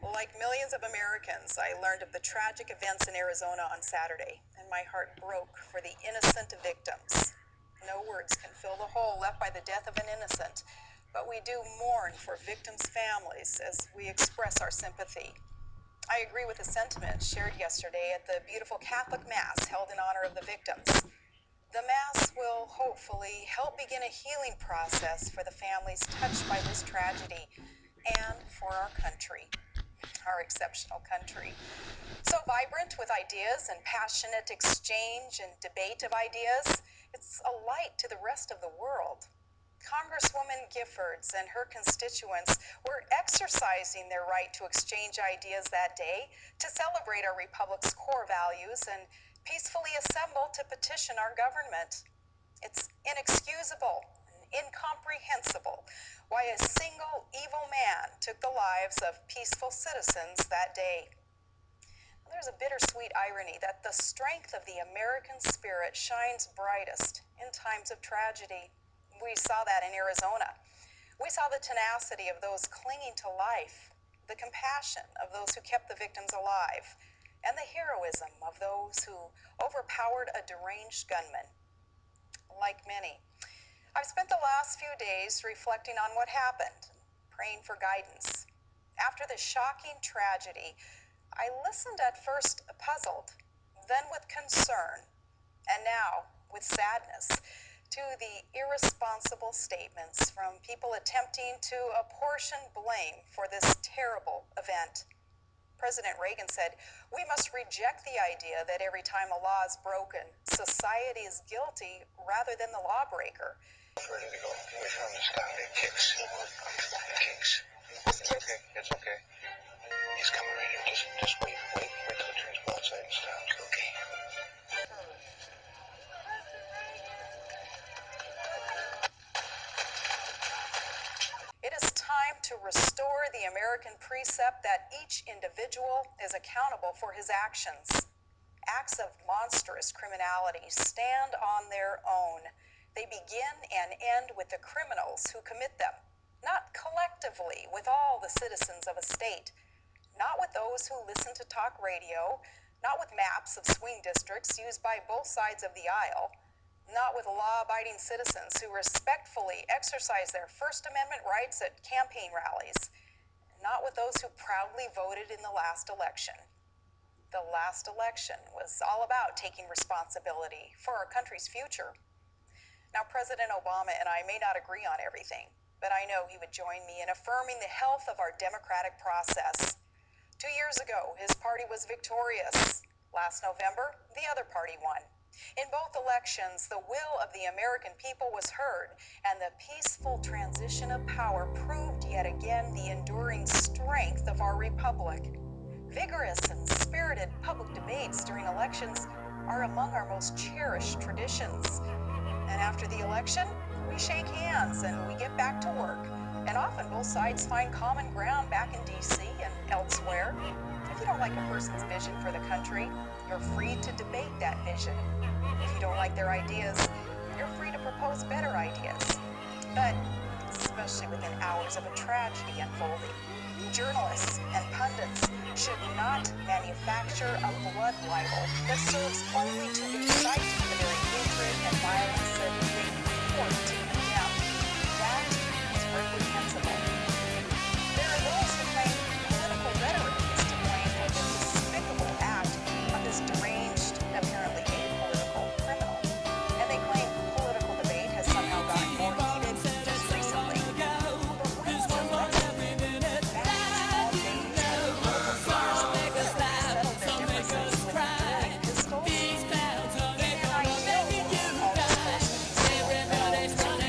Like millions of Americans, I learned of the tragic events in Arizona on Saturday, and my heart broke for the innocent victims. No words can fill the hole left by the death of an innocent, but we do mourn for victims' families as we express our sympathy. I agree with the sentiment shared yesterday at the beautiful Catholic Mass held in honor of the victims. The Mass will hopefully help begin a healing process for the families touched by this tragedy and for our country. Our exceptional country. So vibrant with ideas and passionate exchange and debate of ideas, it's a light to the rest of the world. Congresswoman Giffords and her constituents were exercising their right to exchange ideas that day to celebrate our republic's core values and peacefully assemble to petition our government. It's inexcusable, incomprehensible why a single evil man took the lives of peaceful citizens that day. There's a bittersweet irony that the strength of the American spirit shines brightest in times of tragedy. We saw that in Arizona. We saw the tenacity of those clinging to life, the compassion of those who kept the victims alive, and the heroism of those who overpowered a deranged gunman. Like many, I've spent the last few days reflecting on what happened, praying for guidance. After the shocking tragedy, I listened at first puzzled, then with concern, and now with sadness to the irresponsible statements from people attempting to apportion blame for this terrible event. President Reagan said, "We must reject the idea that every time a law is broken, society is guilty rather than the lawbreaker." Ready to go. Wait for him to stop. It kicks. It kicks. It's okay. It's okay. He's coming right here. Just wait. Wait till it turns broadside and stops. Okay. It is time to restore the American precept that each individual is accountable for his actions. Acts of monstrous criminality stand on their own. They begin and end with the criminals who commit them, not collectively with all the citizens of a state, not with those who listen to talk radio, not with maps of swing districts used by both sides of the aisle, not with law-abiding citizens who respectfully exercise their First Amendment rights at campaign rallies, not with those who proudly voted in the last election. The last election was all about taking responsibility for our country's future. Now, President Obama and I may not agree on everything, but I know he would join me in affirming the health of our democratic process. 2 years ago, his party was victorious. Last November, the other party won. In both elections, the will of the American people was heard, and the peaceful transition of power proved yet again the enduring strength of our republic. Vigorous and spirited public debates during elections are among our most cherished traditions. And after the election, we shake hands and we get back to work. And often both sides find common ground back in D.C. and elsewhere. If you don't like a person's vision for the country, you're free to debate that vision. If you don't like their ideas, you're free to propose better ideas. But, especially within hours of a tragedy unfolding, journalists and pundits should not manufacture a blood libel that serves only to incite the very hatred and violence that they purport to condemn. That is reprehensible. There are those who claim political rhetoric is to blame for the despicable act of this deranged, apparently apolitical criminal. And they claim political debate has somehow gotten more heated just recently. But when was the last time back in small days when political figures settled their differences with dueling pistols? And I know all this person is so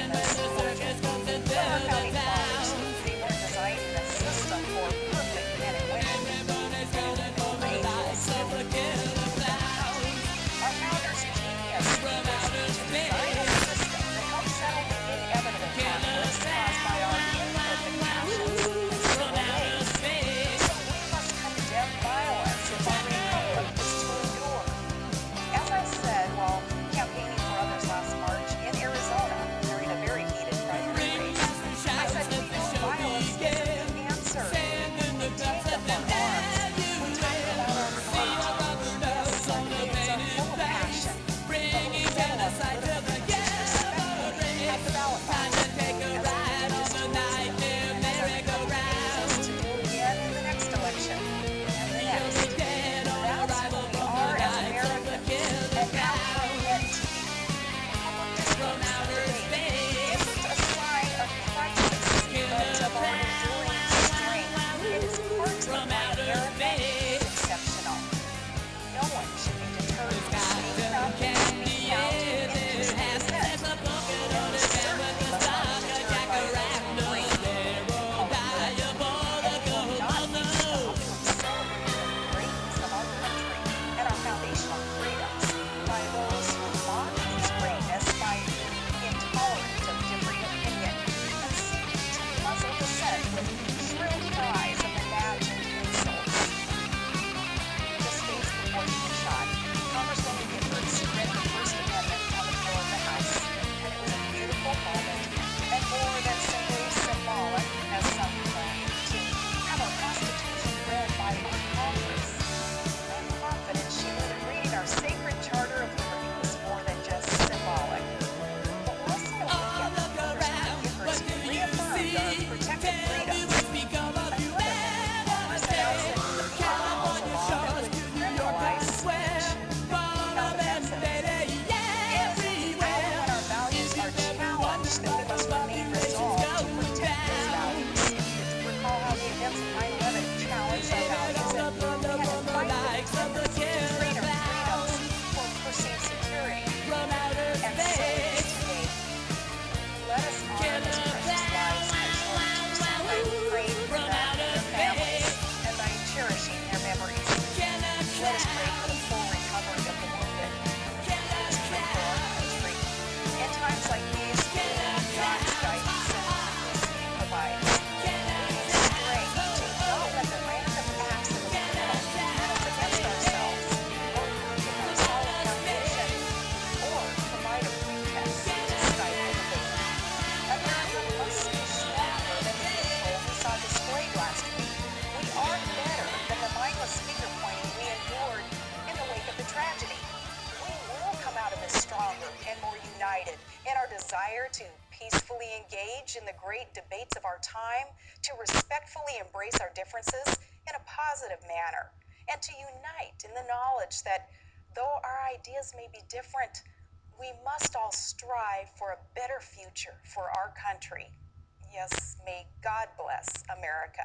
united in our desire to peacefully engage in the great debates of our time, to respectfully embrace our differences in a positive manner, and to unite in the knowledge that though our ideas may be different, we must all strive for a better future for our country. Yes, may God bless America.